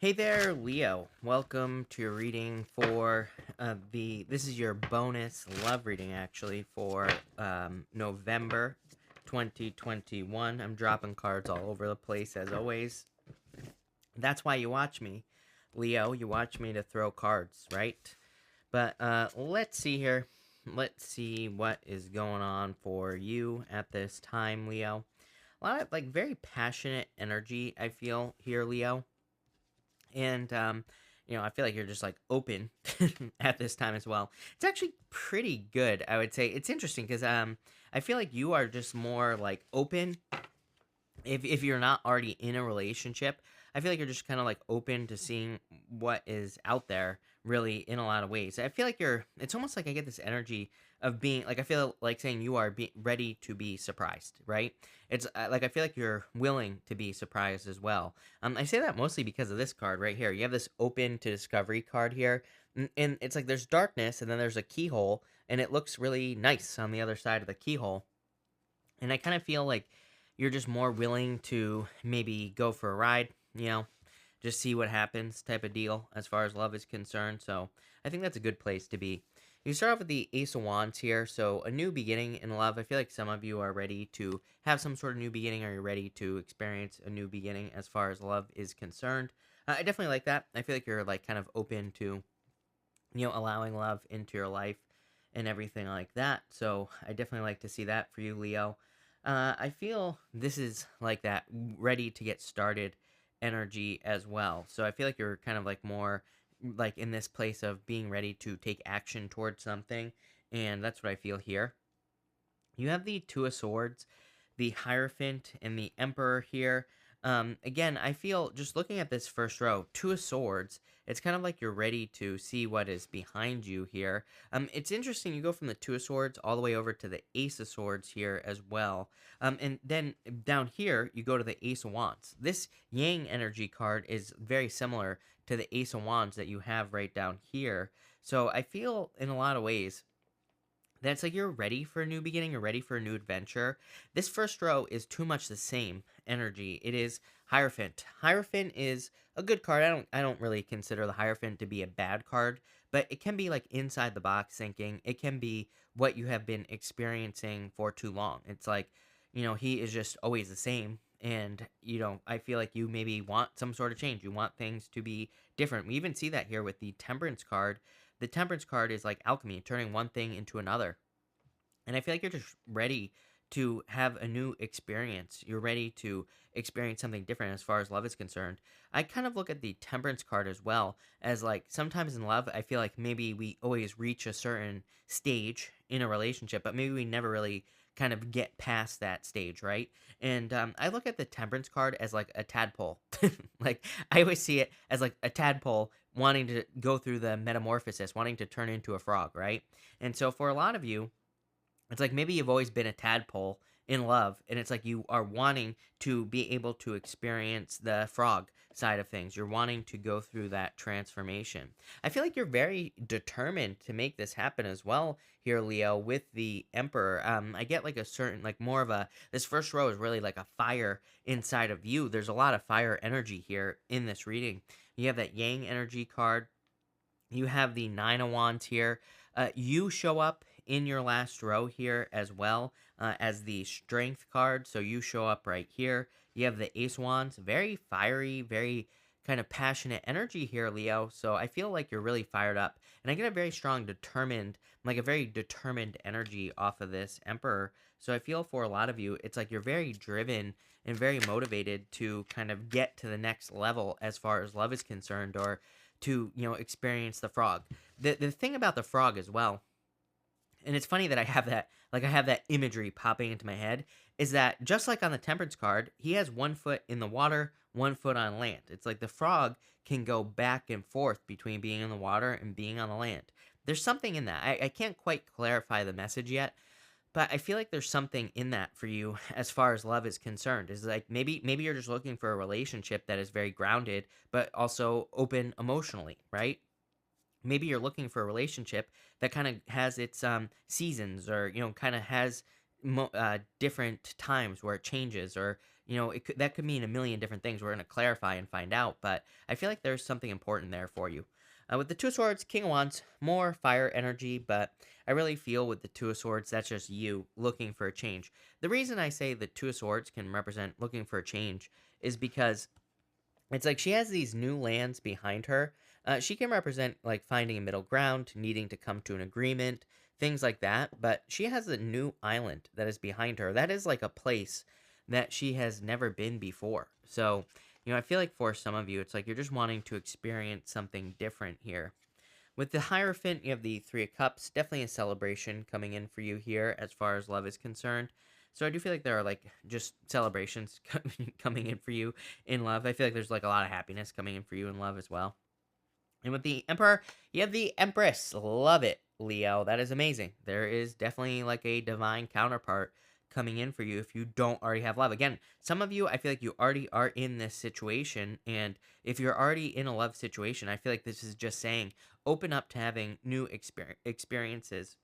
Hey there, Leo. Welcome to your reading for this is your bonus love reading actually for November 2021. I'm dropping cards all over the place as always. That's why you watch me, Leo. You watch me to throw cards, right? But let's see here. Let's see what is going on for you at this time, Leo. A lot of like very passionate energy I feel here, Leo, and I feel like you're just like open at this time as well. It's actually pretty good, I would say. It's interesting because I feel like you are just more like open if you're not already in a relationship. I feel like you're just kind of like open to seeing what is out there, really, in a lot of ways. I feel like it's almost like I get this energy of being like, I feel like saying you are ready to be surprised, right? It's like I feel like you're willing to be surprised as well. I say that mostly because of this card right here. You have this open to discovery card here, and it's like there's darkness and then there's a keyhole, and it looks really nice on the other side of the keyhole. And I kind of feel like you're just more willing to maybe go for a ride, just see what happens type of deal as far as love is concerned. So I think that's a good place to be. You start off with the Ace of Wands here. So a new beginning in love. I feel like some of you are ready to have some sort of new beginning, or you're ready to experience a new beginning as far as love is concerned. I definitely like that. I feel like you're like kind of open to, allowing love into your life and everything like that. So I definitely like to see that for you, Leo. I feel this is like that ready to get started energy as well. So I feel like you're kind of like more like in this place of being ready to take action towards something. And that's what I feel here. You have the Two of Swords, the Hierophant, and the Emperor here. Again, I feel just looking at this first row, Two of Swords, it's kind of like you're ready to see what is behind you here. It's interesting, you go from the Two of Swords all the way over to the Ace of Swords here as well. And then down here, you go to the Ace of Wands. This Yang energy card is very similar to the Ace of Wands that you have right down here. So I feel in a lot of ways that's like you're ready for a new beginning, you're ready for a new adventure. This first row is too much the same energy. It is Hierophant. Hierophant is a good card. I don't really consider the Hierophant to be a bad card, but it can be like inside the box thinking. It can be what you have been experiencing for too long. It's like, he is just always the same. And, I feel like you maybe want some sort of change. You want things to be different. We even see that here with the Temperance card. The Temperance card is like alchemy, turning one thing into another. And I feel like you're just ready to have a new experience. You're ready to experience something different as far as love is concerned. I kind of look at the Temperance card as well as like sometimes in love, I feel like maybe we always reach a certain stage in a relationship, but maybe we never really kind of get past that stage, right? And I look at the Temperance card as like a tadpole. Like I always see it as like a tadpole wanting to go through the metamorphosis, wanting to turn into a frog, right? And so for a lot of you, it's like maybe you've always been a tadpole in love, and it's like you are wanting to be able to experience the frog side of things. You're wanting to go through that transformation. I feel like you're very determined to make this happen as well here, Leo, with the Emperor. I get like a certain, like more of a, this first row is really like a fire inside of you. There's a lot of fire energy here in this reading. You have that Yang energy card. You have the Nine of Wands here. You show up in your last row here as well as the Strength card. So you show up right here. You have the Ace Wands. Very fiery, very kind of passionate energy here, Leo. So I feel like you're really fired up. And I get a very strong, determined, like a very determined energy off of this Emperor. So I feel for a lot of you, it's like you're very driven and very motivated to kind of get to the next level as far as love is concerned, or to experience the frog. The thing about the frog as well, and it's funny that I have that imagery popping into my head, is that just like on the Temperance card, he has 1 foot in the water, 1 foot on land. It's like the frog can go back and forth between being in the water and being on the land. There's something in that. I can't quite clarify the message yet, but I feel like there's something in that for you as far as love is concerned. Is like maybe you're just looking for a relationship that is very grounded but also open emotionally, right? Maybe you're looking for a relationship that kind of has its seasons, or kind of has different times where it changes, or that could mean a million different things. We're going to clarify and find out, but I feel like there's something important there for you. With the Two of Swords, King of Wands, more fire energy, but I really feel with the Two of Swords, that's just you looking for a change. The reason I say the Two of Swords can represent looking for a change is because it's like she has these new lands behind her. She can represent like finding a middle ground, needing to come to an agreement, things like that. But she has a new island that is behind her. That is like a place that she has never been before. So, I feel like for some of you, it's like you're just wanting to experience something different here. With the Hierophant, you have the Three of Cups. Definitely a celebration coming in for you here as far as love is concerned. So I do feel like there are like just celebrations coming in for you in love. I feel like there's like a lot of happiness coming in for you in love as well. And with the Emperor, you have the Empress. Love it, Leo. That is amazing. There is definitely like a divine counterpart coming in for you if you don't already have love. Again, some of you, I feel like you already are in this situation. And if you're already in a love situation, I feel like this is just saying open up to having new experiences.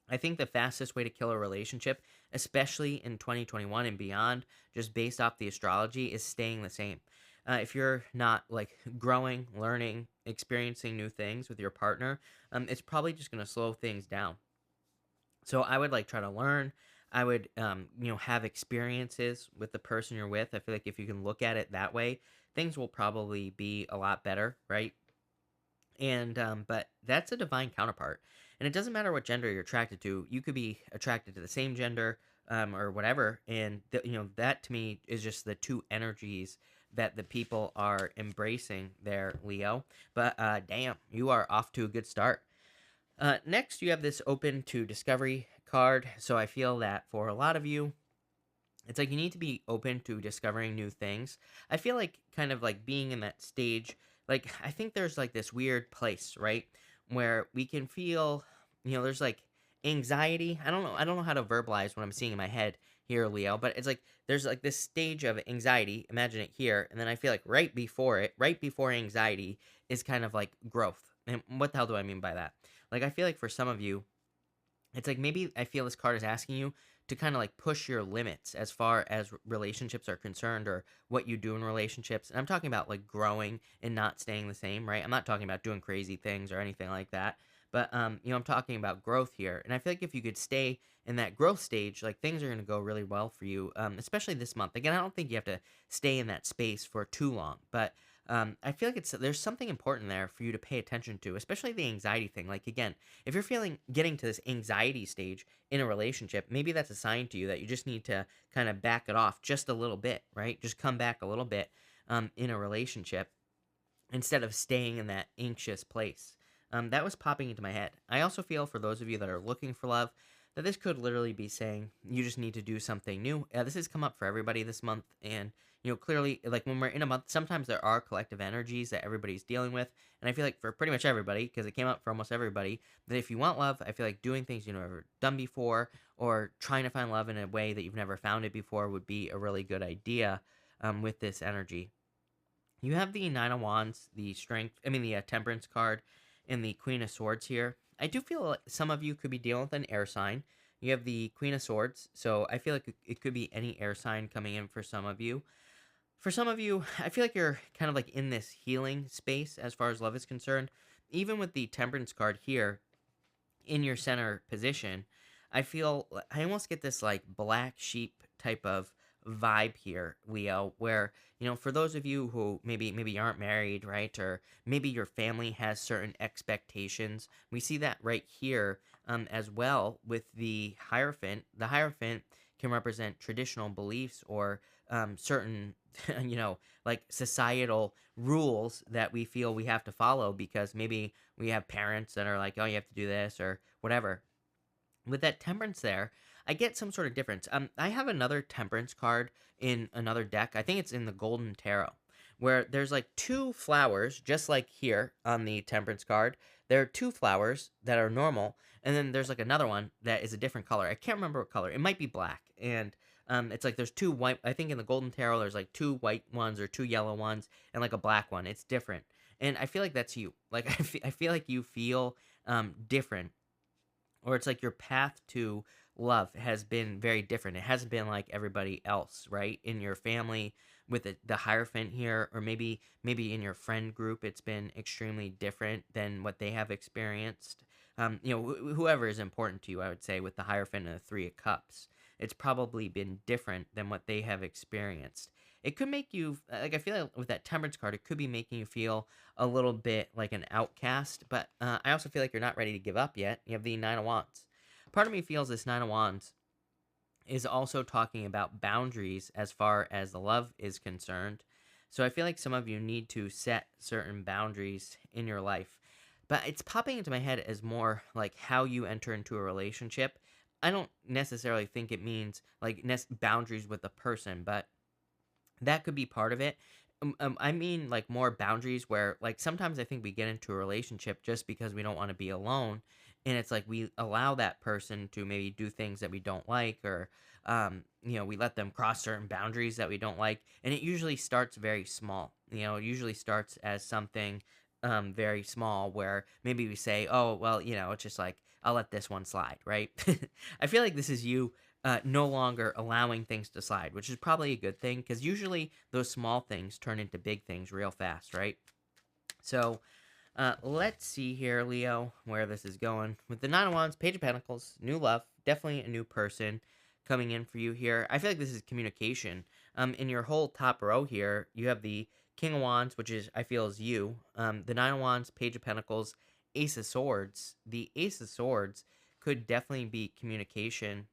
I think the fastest way to kill a relationship, especially in 2021 and beyond, just based off the astrology, is staying the same. If you're not like growing, learning, experiencing new things with your partner, it's probably just going to slow things down. So I would like try to learn. I would, have experiences with the person you're with. I feel like if you can look at it that way, things will probably be a lot better, right? And but that's a divine counterpart, and it doesn't matter what gender you're attracted to. You could be attracted to the same gender, or whatever, and that to me is just the two energies that the people are embracing there, Leo. But damn, you are off to a good start. Next, you have this open to discovery card. So I feel that for a lot of you, it's like you need to be open to discovering new things. I feel like kind of like being in that stage, like I think there's like this weird place, right? Where we can feel, there's like anxiety. I don't know how to verbalize what I'm seeing in my head here, Leo, but it's like there's like this stage of anxiety, imagine it here, and then I feel like right before anxiety is kind of like growth. And what the hell do I mean by that? Like I feel like for some of you, it's like maybe I feel this card is asking you to kind of like push your limits as far as relationships are concerned or what you do in relationships. And I'm talking about like growing and not staying the same, right? I'm not talking about doing crazy things or anything like that. But I'm talking about growth here. And I feel like if you could stay in that growth stage, like things are going to go really well for you, especially this month. Again, I don't think you have to stay in that space for too long, but I feel like there's something important there for you to pay attention to, especially the anxiety thing. Like again, if you're feeling getting to this anxiety stage in a relationship, maybe that's a sign to you that you just need to kind of back it off just a little bit, right? Just come back a little bit in a relationship instead of staying in that anxious place. That was popping into my head. I also feel for those of you that are looking for love, that this could literally be saying you just need to do something new. This has come up for everybody this month, and clearly, like when we're in a month, sometimes there are collective energies that everybody's dealing with, and I feel like for pretty much everybody, because it came up for almost everybody, that if you want love, I feel like doing things you've never done before, or trying to find love in a way that you've never found it before would be a really good idea with this energy. You have the Nine of Wands, the Temperance card, and the Queen of Swords here. I do feel like some of you could be dealing with an air sign. You have the Queen of Swords, so I feel like it could be any air sign coming in for some of you. For some of you, I feel like you're kind of like in this healing space as far as love is concerned. Even with the Temperance card here in your center position, I almost get this like black sheep type of vibe here, Leo, where for those of you who maybe aren't married, right, or maybe your family has certain expectations, we see that right here as well with the Hierophant. The Hierophant can represent traditional beliefs or certain like societal rules that we feel we have to follow because maybe we have parents that are like, oh, you have to do this or whatever. With that Temperance there, I get some sort of difference. I have another Temperance card in another deck. I think it's in the Golden Tarot, where there's like two flowers, just like here on the Temperance card. There are two flowers that are normal, and then there's like another one that is a different color. I can't remember what color. It might be black, and it's like there's two white. I think in the Golden Tarot, there's like two white ones or two yellow ones, and like a black one. It's different, and I feel like that's you. Like I feel like you feel different, or it's like your path to love has been very different. It hasn't been like everybody else, right? In your family with the Hierophant here, or maybe in your friend group, it's been extremely different than what they have experienced. Whoever is important to you, I would say, with the Hierophant and the Three of Cups, it's probably been different than what they have experienced. It could make you like I feel like with that Temperance card, it could be making you feel a little bit like an outcast. But I also feel like you're not ready to give up yet. You have the Nine of Wands. Part of me feels this Nine of Wands is also talking about boundaries as far as the love is concerned. So I feel like some of you need to set certain boundaries in your life. But it's popping into my head as more like how you enter into a relationship. I don't necessarily think it means like boundaries with the person, but that could be part of it. I mean, like more boundaries where, like, sometimes I think we get into a relationship just because we don't want to be alone, and it's like we allow that person to maybe do things that we don't like, or, we let them cross certain boundaries that we don't like, and it usually starts very small. It usually starts as something very small where maybe we say, oh, well, it's just like I'll let this one slide, right? I feel like this is you no longer allowing things to slide, which is probably a good thing because usually those small things turn into big things real fast, right? So let's see here, Leo, where this is going. With the Nine of Wands, Page of Pentacles, new love, definitely a new person coming in for you here. I feel like this is communication. In your whole top row here, you have the King of Wands, which is, I feel, is you. The Nine of Wands, Page of Pentacles, Ace of Swords. The Ace of Swords could definitely be communication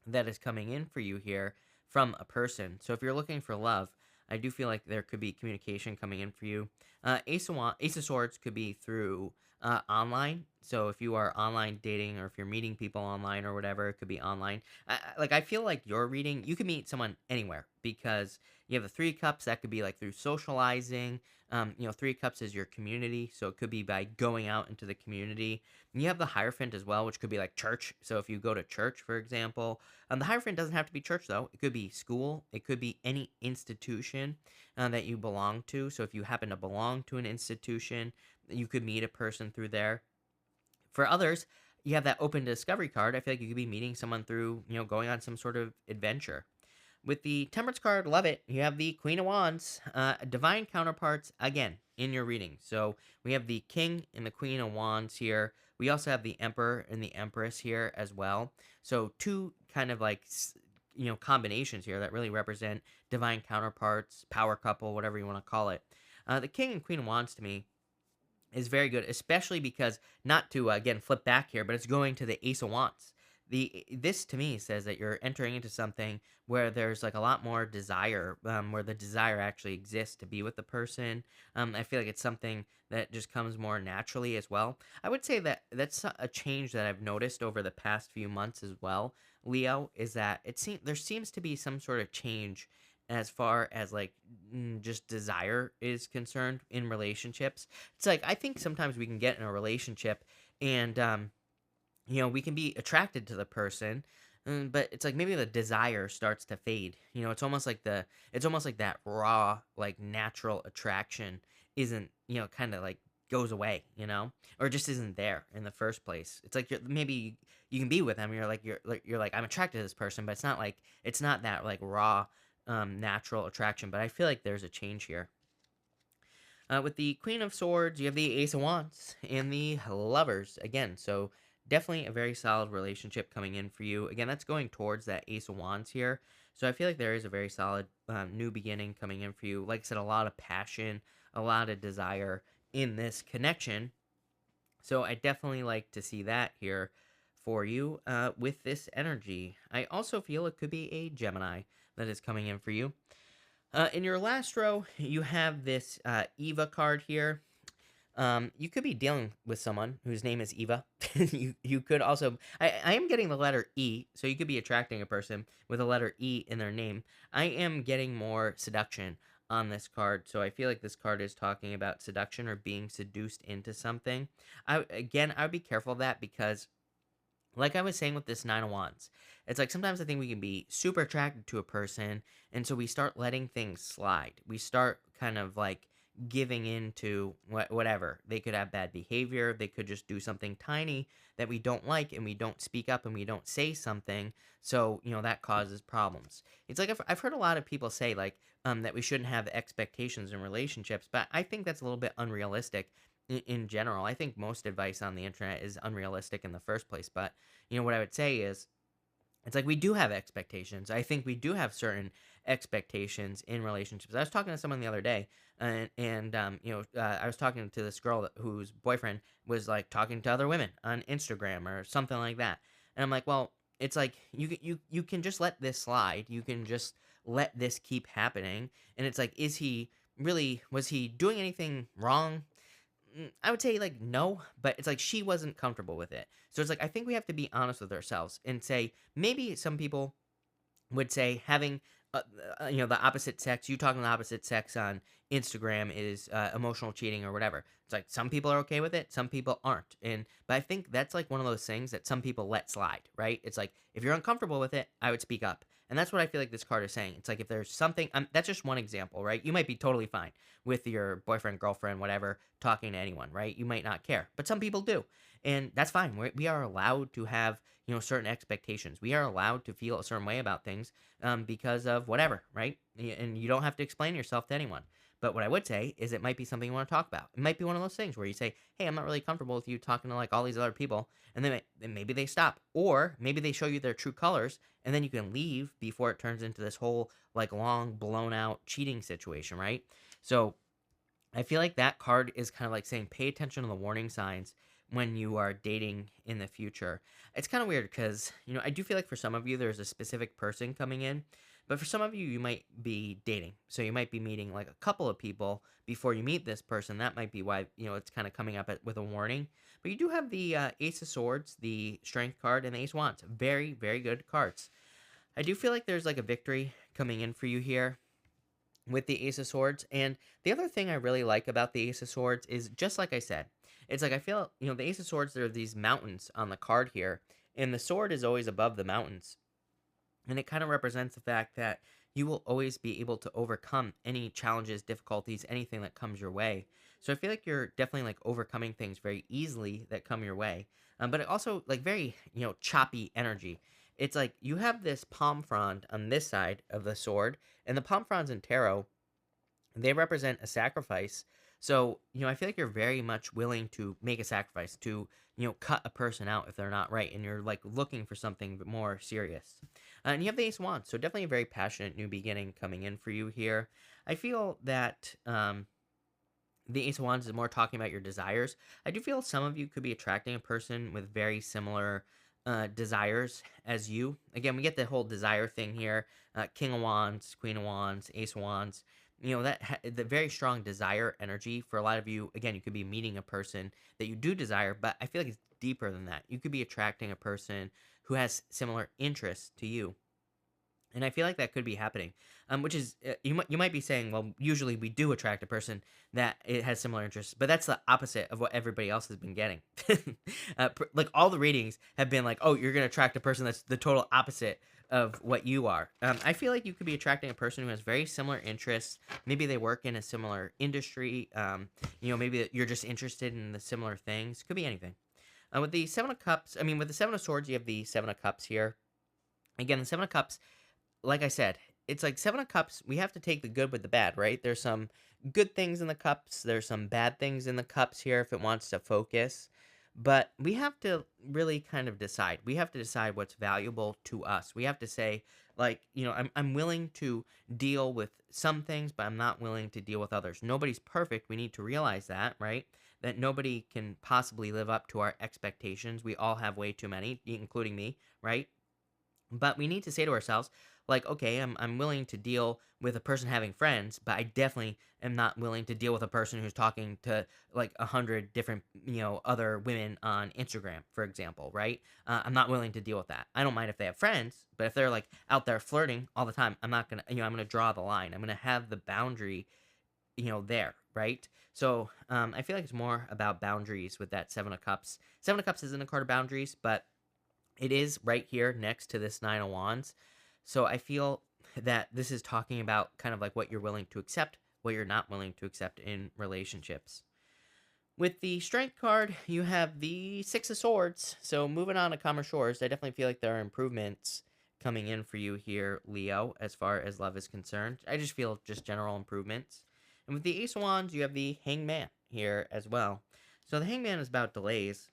that is coming in for you here from a person. So if you're looking for love, I do feel like there could be communication coming in for you. Ace of Swords could be through online. So if you are online dating, or if you're meeting people online or whatever, it could be online. I feel like your reading, you can meet someone anywhere because you have the Three Cups. That could be like through socializing. Three Cups is your community, so it could be by going out into the community. And you have the Hierophant as well, which could be like church. So if you go to church, for example, the Hierophant doesn't have to be church, though. It could be school. It could be any institution that you belong to. So if you happen to belong to an institution, you could meet a person through there. For others, you have that open discovery card. I feel like you could be meeting someone through, going on some sort of adventure. With the Temperance card, love it. You have the Queen of Wands, divine counterparts again in your reading. So we have the King and the Queen of Wands here. We also have the Emperor and the Empress here as well. So two kind of like combinations here that really represent divine counterparts, power couple, whatever you want to call it. The King and Queen of Wands to me is very good, especially because, not to again flip back here, but it's going to the Ace of Wands. This to me says that you're entering into something where there's like a lot more desire, where the desire actually exists to be with the person. I feel like it's something that just comes more naturally as well. I would say that that's a change that I've noticed over the past few months as well, Leo, is that there seems to be some sort of change as far as like just desire is concerned in relationships. It's like I think sometimes we can get in a relationship and we can be attracted to the person, but it's like maybe the desire starts to fade. It's almost like that raw, like natural attraction isn't, kind of like goes away, or just isn't there in the first place. It's like maybe you can be with them. You're like I'm attracted to this person, but it's not that like raw, natural attraction. But I feel like there's a change here. With the Queen of Swords, you have the Ace of Wands and the Lovers again. So definitely a very solid relationship coming in for you. Again, that's going towards that Ace of Wands here. So I feel like there is a very solid new beginning coming in for you. Like I said, a lot of passion, a lot of desire in this connection. So I definitely like to see that here for you with this energy. I also feel it could be a Gemini that is coming in for you. In your last row, you have this Eva card here. You could be dealing with someone whose name is Eva. You could also, I am getting the letter E, so you could be attracting a person with a letter E in their name. I am getting more seduction on this card, so I feel like this card is talking about seduction or being seduced into something. I would be careful of that because, like I was saying with this Nine of Wands, it's like sometimes I think we can be super attracted to a person, and so we start letting things slide. We start kind of like giving into whatever. They could have bad behavior. They could just do something tiny that we don't like, and we don't speak up and we don't say something. So, that causes problems. It's like I've heard a lot of people say, like, that we shouldn't have expectations in relationships, but I think that's a little bit unrealistic in general. I think most advice on the internet is unrealistic in the first place. But, what I would say is, it's like we do have expectations. I think we do have certain expectations in relationships. I was talking to someone the other day, and I was talking to this girl whose boyfriend was like talking to other women on Instagram or something like that. And I'm like, well, it's like you can just let this slide. You can just let this keep happening. And it's like, was he doing anything wrong? I would say like no, but it's like she wasn't comfortable with it. So it's like I think we have to be honest with ourselves and say maybe some people would say having the opposite sex, you talking to the opposite sex on Instagram is emotional cheating or whatever. It's like some people are okay with it, some people aren't. But I think that's like one of those things that some people let slide, right? It's like if you're uncomfortable with it, I would speak up. And that's what I feel like this card is saying. It's like if there's something, that's just one example, right? You might be totally fine with your boyfriend, girlfriend, whatever, talking to anyone, right? You might not care, but some people do. And that's fine. We are allowed to have, certain expectations. We are allowed to feel a certain way about things because of whatever, right? And you don't have to explain yourself to anyone. But what I would say is it might be something you want to talk about. It might be one of those things where you say, hey, I'm not really comfortable with you talking to like all these other people. And then maybe they stop. Or maybe they show you their true colors and then you can leave before it turns into this whole like long blown out cheating situation, right? So I feel like that card is kind of like saying pay attention to the warning signs when you are dating in the future. It's kind of weird because, I do feel like for some of you, there's a specific person coming in, but for some of you, you might be dating. So you might be meeting like a couple of people before you meet this person. That might be why, it's kind of coming up with a warning. But you do have the Ace of Swords, the Strength card, and the Ace of Wands. Very, very good cards. I do feel like there's like a victory coming in for you here with the Ace of Swords. And the other thing I really like about the Ace of Swords is just like I said, it's like I feel, the Ace of Swords, there are these mountains on the card here, and the sword is always above the mountains. And it kind of represents the fact that you will always be able to overcome any challenges, difficulties, anything that comes your way. So I feel like you're definitely like overcoming things very easily that come your way. But it also like very, choppy energy. It's like you have this palm frond on this side of the sword, and the palm fronds in tarot, they represent a sacrifice. So, I feel like you're very much willing to make a sacrifice to, cut a person out if they're not right. And you're like looking for something more serious. And you have the Ace of Wands. So, definitely a very passionate new beginning coming in for you here. I feel that the Ace of Wands is more talking about your desires. I do feel some of you could be attracting a person with very similar desires as you. Again, we get the whole desire thing here. King of Wands, Queen of Wands, Ace of Wands. The very strong desire energy for a lot of you. Again, you could be meeting a person that you do desire, but I feel like it's deeper than that. You could be attracting a person who has similar interests to you. And I feel like that could be happening, which is you might be saying, well, usually we do attract a person that it has similar interests, but that's the opposite of what everybody else has been getting. Like all the readings have been like, oh, you're gonna attract a person that's the total opposite of what you are. I feel like you could be attracting a person who has very similar interests. Maybe they work in a similar industry. Maybe you're just interested in the similar things. Could be anything. With the Seven of Cups, with the Seven of Swords, you have the Seven of Cups here. Again, the Seven of Cups, like I said, it's like Seven of Cups. We have to take the good with the bad, right? There's some good things in the cups. There's some bad things in the cups here if it wants to focus. But we have to really kind of decide. We have to decide what's valuable to us. We have to say, like, I'm willing to deal with some things, but I'm not willing to deal with others. Nobody's perfect. We need to realize that, right? That nobody can possibly live up to our expectations. We all have way too many, including me, right? But we need to say to ourselves, like, okay, I'm willing to deal with a person having friends, but I definitely am not willing to deal with a person who's talking to like 100 different, other women on Instagram, for example, right? I'm not willing to deal with that. I don't mind if they have friends, but if they're like out there flirting all the time, I'm not gonna, I'm gonna draw the line. I'm gonna have the boundary, there, right? So I feel like it's more about boundaries with that Seven of Cups. Seven of Cups isn't a card of boundaries, but it is right here next to this Nine of Wands. So I feel that this is talking about kind of like what you're willing to accept what you're not willing to accept in relationships. With the Strength card, you have the Six of Swords. So moving on to calmer shores, I definitely feel like there are improvements coming in for you here, Leo, as far as love is concerned. I just feel just general improvements. And with the Ace of Wands, you have the Hangman here as well. So the Hangman is about delays.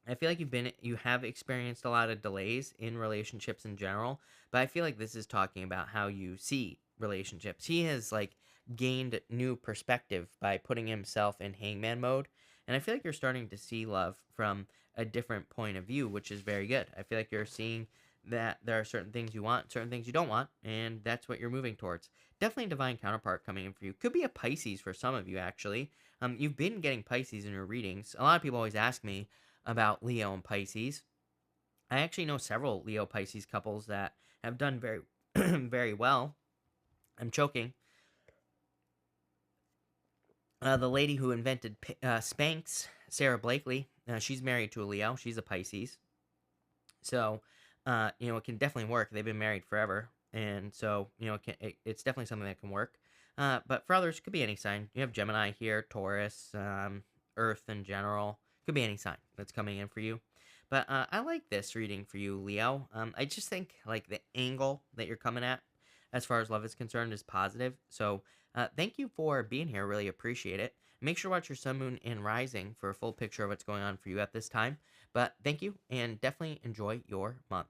I feel like you have experienced a lot of delays in relationships in general, but I feel like this is talking about how you see relationships. He has like gained new perspective by putting himself in hangman mode, and I feel like you're starting to see love from a different point of view, which is very good. I feel like you're seeing that there are certain things you want, certain things you don't want, and that's what you're moving towards. Definitely a divine counterpart coming in for you. Could be a Pisces for some of you, actually. You've been getting Pisces in your readings. A lot of people always ask me about Leo and Pisces. I actually know several Leo Pisces couples that have done very, very well. I'm choking. The lady who invented Spanx, Sarah Blakely, she's married to a Leo. She's a Pisces. So, it can definitely work. They've been married forever. And so, it's definitely something that can work. But for others, it could be any sign. You have Gemini here, Taurus, Earth in general. Could be any sign that's coming in for you. But I like this reading for you, Leo. I just think like the angle that you're coming at, as far as love is concerned, is positive. So thank you for being here. Really appreciate it. Make sure to watch your sun, moon, and rising for a full picture of what's going on for you at this time. But thank you, and definitely enjoy your month.